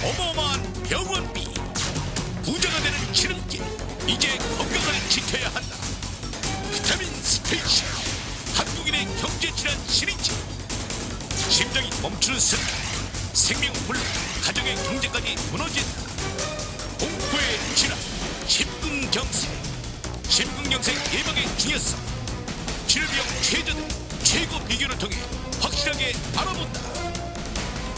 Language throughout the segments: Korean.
어마어마한 병원비, 부자가 되는 지름길, 이제 건강을 지켜야 한다. 비타민 스페셜, 한국인의 경제질환 시리즈. 심장이 멈추는 순간 생명은 물론 가정의 경제까지 무너진다. 공포의 질환, 심근경색. 심근경색 예방의 중요성, 질병 최저들 최고 비교를 통해 확실하게 알아본다.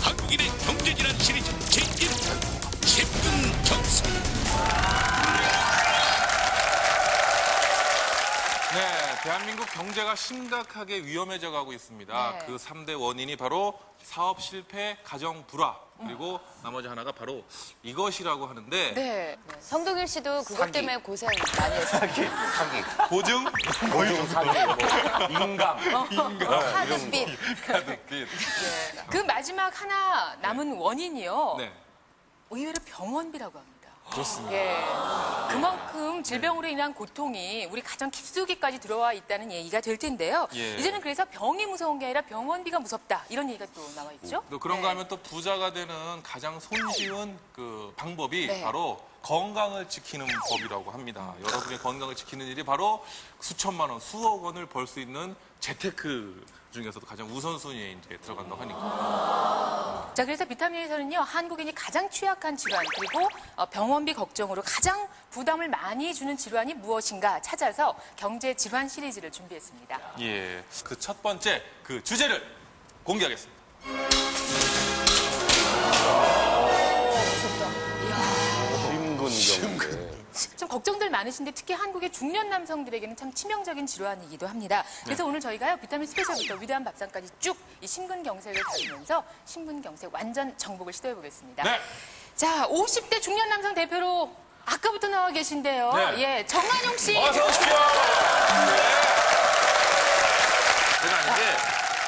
한국인의 경제질환 시리즈 제1편 심근경색. 네, 대한민국 경제가 심각하게 위험해져 가고 있습니다. 네. 그 3대 원인이 바로 사업 실패, 가정 불화, 그리고 나머지 하나가 바로 이것이라고 하는데 네. 성동일 씨도 그것 때문에 고생 많이 했어요. 사기. 보증, 사기. 인감. 카드빚. 카드빚. 그 마지막 하나 남은 원인이요. 네. 의외로 병원비라고 합니다. 그렇습니다. 예. 그만큼 질병으로 인한 고통이 우리 가정 깊숙이까지 들어와 있다는 얘기가 될 텐데요. 예. 이제는 그래서 병이 무서운 게 아니라 병원비가 무섭다. 이런 얘기가 또 나와 있죠. 또 그런가 네. 하면 또 부자가 되는 가장 손쉬운 그 방법이 네. 바로 건강을 지키는 법이라고 합니다. 여러분의 건강을 지키는 일이 바로 수천만 원, 수억 원을 벌 수 있는 재테크 중에서도 가장 우선순위에 이제 들어간다고 하니까. 자, 그래서 비타민에서는요, 한국인이 가장 취약한 질환, 그리고 병원비 걱정으로 가장 부담을 많이 주는 질환이 무엇인가 찾아서 경제 질환 시리즈를 준비했습니다. 예, 그 첫 번째 그 주제를 공개하겠습니다. 심근경색. 좀 걱정들 많으신데 특히 한국의 중년 남성들에게는 참 치명적인 질환이기도 합니다. 그래서 오늘 저희가요, 비타민 스페셜부터 위대한 밥상까지 쭉 이 심근경색을 다루면서 심근경색 완전 정복을 시도해 보겠습니다. 네. 자, 50대 중년 남성 대표로 아까부터 나와 계신데요. 네. 예, 정한용 씨. 어서 오십시오. 네. 제가 아닌데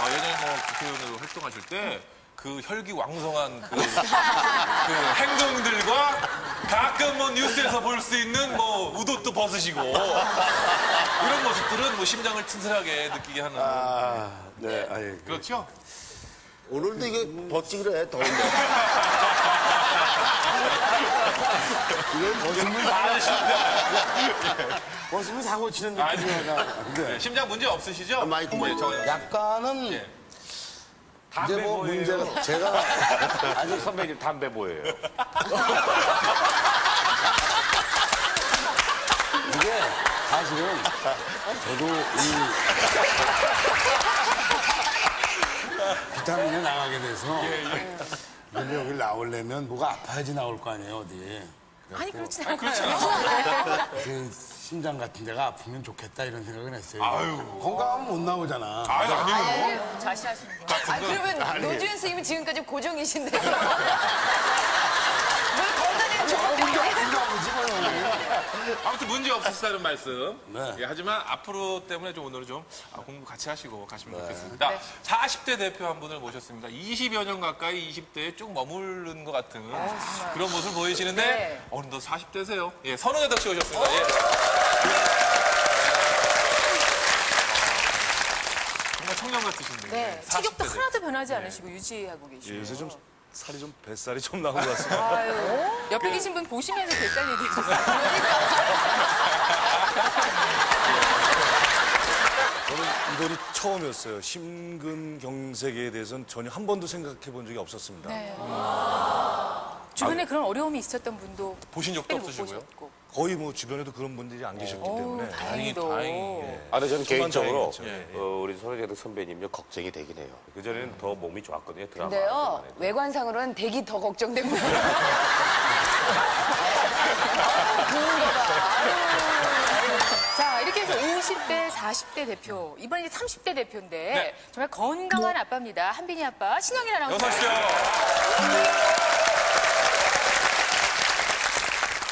예전에 뭐 국회의원으로 활동하실 때 그 혈기왕성한 그 행동들과 가끔 뭐 뉴스에서 볼 수 있는 뭐 우도도 벗으시고 이런 모습들은 뭐 심장을 튼튼하게 느끼게 하는. 네, 아예. 그렇죠? 오늘도 이게 벗지 그래, 더운데. 이건 벗으면 벗으면 사고 치는 느낌이야. 네, 심장 문제 없으시죠? 마이크 네, 약간은 예. 이제 뭐 문제가 제가 아니, 선배님 담배 보여요. 이게 사실은 저도 이 비타민에 나가게 돼서 근데 여기 나오려면 뭐가 아파야지 나올 거 아니에요, 어디. 아니, 그렇진 않아요. 그 심장 같은 데가 아프면 좋겠다 이런 생각은 했어요. 건강하면 못 나오잖아. 아니요. 자시하시는 거. 그러면 노주현 선생님은 지금까지 고정이신데. 뭘 건강에 아무튼 문제 없으시다는 말씀. 네. 예, 하지만 앞으로 때문에 좀 오늘은 좀 공부 같이 하시고 가시면 좋겠습니다. 40대 대표 한 분을 모셨습니다. 20여 년 가까이 20대에 쭉 머무른 것 같은 그런 모습을 보이시는데 네. 어느덧 40대세요. 예, 선우여덕 씨 오셨습니다. 예. 정말 청년 같으신데. 네, 40대 체격도 대표. 하나도 변하지 않으시고 유지하고 계시고. 요새 좀 살이 좀 뱃살이 좀 나온 것 같습니다. 아유, 옆에 계신 분 보시면서 뱃살 얘기해 주세요. 저는 이번이 처음이었어요. 심근경색에 대해서는 전혀 한 번도 생각해 본 적이 없었습니다. 네. 주변에 그런 어려움이 있었던 분도 보신 적도 특별히 못 없으시고요? 보셨고. 거의 뭐 주변에도 그런 분들이 안 계셨기 때문에. 다행히도. 다행히. 아, 근데 저는 개인적으로 다행이었죠. 우리 손혜정 선배님요 걱정이 되긴 해요. 그전에는 더 몸이 좋았거든요, 드라마. 근데요, 때문에. 외관상으로는 대기 더 걱정됩니다. 자, 이렇게 해서 50대, 40대 대표, 이번에 이제 30대 대표인데 네. 정말 건강한 아빠입니다. 한빈이 아빠, 신영일 아나운서. 어서 오십시오.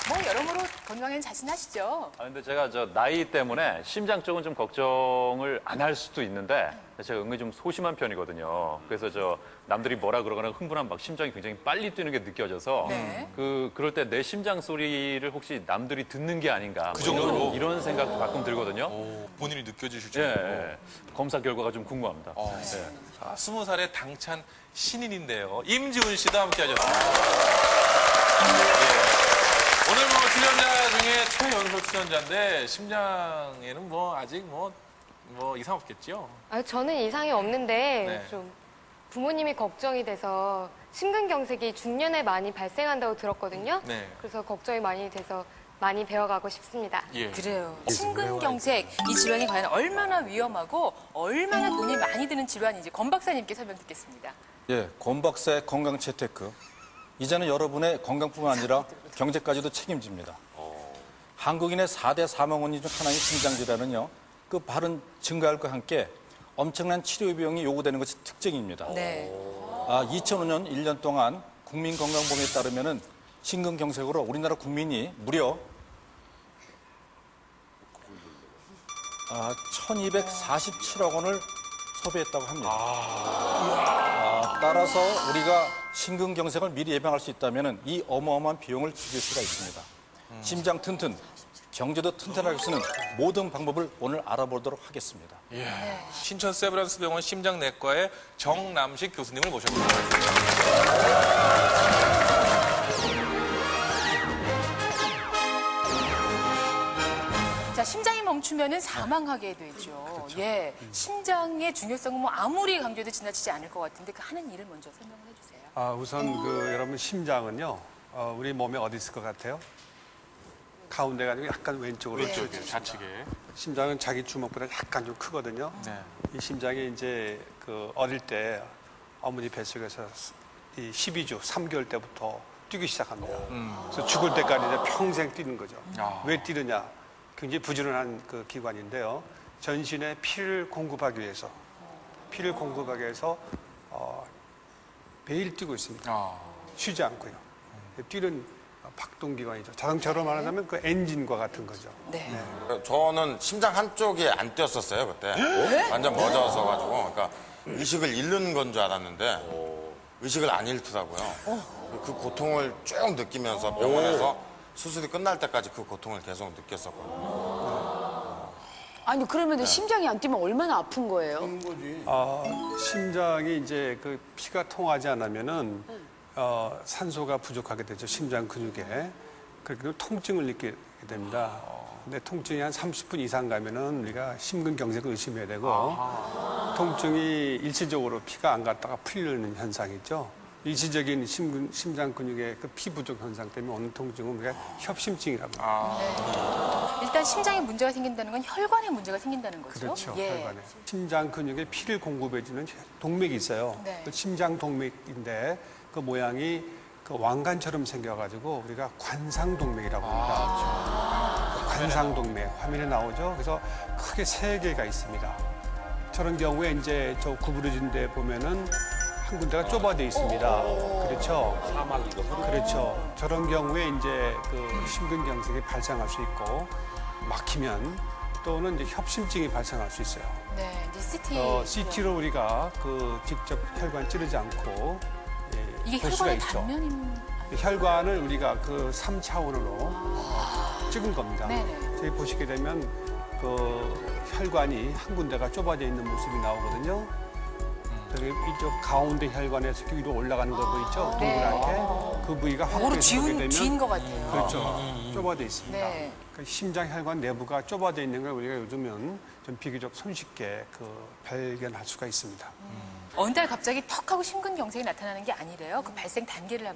뭐 여러모로 건강에는 자신하시죠? 근데 제가 나이 때문에 심장 쪽은 좀 걱정을 안 할 수도 있는데 제가 은근히 좀 소심한 편이거든요. 그래서 남들이 뭐라 그러거나 흥분하면 막 심장이 굉장히 빨리 뛰는 게 느껴져서 네. 그럴 때 내 심장 소리를 혹시 남들이 듣는 게 아닌가 그 정도로? 이런 생각도 가끔 들거든요. 본인이 느껴지실 예, 정도로. 예. 검사 결과가 좀 궁금합니다. 예. 자, 20살의 당찬 신인인데요. 임지훈 씨도 함께 하셨습니다. 예. 오늘 출연자 중에 최연소 출연자인데 심장에는 아직 이상 없겠죠? 저는 이상이 없는데 네. 좀 부모님이 걱정이 돼서 심근경색이 중년에 많이 발생한다고 들었거든요. 네. 그래서 걱정이 많이 돼서 많이 배워가고 싶습니다. 예. 그래요. 심근경색 이 질환이 과연 얼마나 위험하고 얼마나 돈이 많이 드는 질환인지 권 박사님께 설명 듣겠습니다. 예, 권 박사의 건강 재테크. 이제는 여러분의 건강뿐만 아니라 경제까지도 책임집니다. 한국인의 4대 사망 원인 중 하나인 심장질환은요, 그 발은 증가할 것과 함께 엄청난 치료 비용이 요구되는 것이 특징입니다. 네. 2005년 1년 동안 국민건강보험에 따르면은 심근경색으로 우리나라 국민이 무려 1,247억 원을 소비했다고 합니다. 따라서 우리가 심근경색을 미리 예방할 수 있다면 이 어마어마한 비용을 줄일 수가 있습니다. 심장 튼튼, 경제도 튼튼하게 쓰는 모든 방법을 오늘 알아보도록 하겠습니다. 예. 신천 세브란스 병원 심장내과의 정남식 교수님을 모셨습니다. 자, 심장이 멈추면은 사망하게 되죠. 예. 심장의 중요성은 아무리 강조해도 지나치지 않을 것 같은데 그 하는 일을 먼저 설명을 해주세요. 우선 여러분 심장은요, 우리 몸에 어디 있을 것 같아요? 가운데가 아니고 약간 왼쪽으로. 왼쪽에, 좌측에. 심장은 자기 주먹보다 약간 좀 크거든요. 네. 이 심장이 이제 어릴 때 어머니 뱃속에서 이 12주, 3개월 때부터 뛰기 시작합니다. 그래서 죽을 때까지 이제 평생 뛰는 거죠. 왜 뛰느냐? 굉장히 부지런한 그 기관인데요. 전신에 피를 공급하기 위해서 매일 뛰고 있습니다. 쉬지 않고요. 뛰는 박동기관이죠. 자동차로 말하자면 그 엔진과 같은 거죠. 네. 저는 심장 한쪽이 안 뛰었었어요, 그때. 완전 멎어서 가지고. 그러니까 의식을 잃는 건 줄 알았는데 의식을 안 잃더라고요. 그 고통을 쭉 느끼면서 병원에서 수술이 끝날 때까지 그 고통을 계속 느꼈었거든요. 아니 그러면 심장이 안 뛰면 얼마나 아픈 거예요? 심장이 이제 그 피가 통하지 않으면은 산소가 부족하게 되죠. 심장 근육에. 그렇게 통증을 느끼게 됩니다. 근데 통증이 한 30분 이상 가면은 우리가 심근경색을 의심해야 되고 통증이 일시적으로 피가 안 갔다가 풀리는 현상이 있죠. 일시적인 심장 근육의 그 피 부족 현상 때문에 오는 통증은 우리가 협심증이라고 합니다. 일단 심장에 문제가 생긴다는 건 혈관에 문제가 생긴다는 거죠. 그렇죠. 예. 혈관에. 심장 근육에 피를 공급해주는 동맥이 있어요. 네. 그 심장 동맥인데 그 모양이 그 왕관처럼 생겨가지고 우리가 관상동맥이라고 합니다. 관상동맥 화면에 나오죠. 그래서 크게 3개가 있습니다. 저런 경우에 이제 저 구부러진 데 보면은 한 군데가 좁아져 있습니다. 그렇죠. 사막이거든요. 그렇죠. 저런 경우에 이제 그 심근경색이 발생할 수 있고 막히면 또는 이제 협심증이 발생할 수 있어요. 네, 이제 CT로 우리가 그 직접 혈관 찌르지 않고 이게 볼 수가 혈관의 있죠. 단면인 혈관을 우리가 그 3차원으로 찍은 겁니다. 네네. 저희 보시게 되면 그 혈관이 한 군데가 좁아져 있는 모습이 나오거든요. 저기 이쪽 가운데 혈관에서 위로 올라가는 거 보이죠? 동그랗게. 그 부위가 오로 확대해서 보게 되면 뒤인 것 같아요. 그렇죠. 좁아져 있습니다. 네. 그 심장 혈관 내부가 좁아져 있는 걸 우리가 요즘은 좀 비교적 손쉽게 발견할 수가 있습니다. 어느 날 갑자기 턱 하고 심근경색이 나타나는 게 아니래요. 그 발생 단계를 한번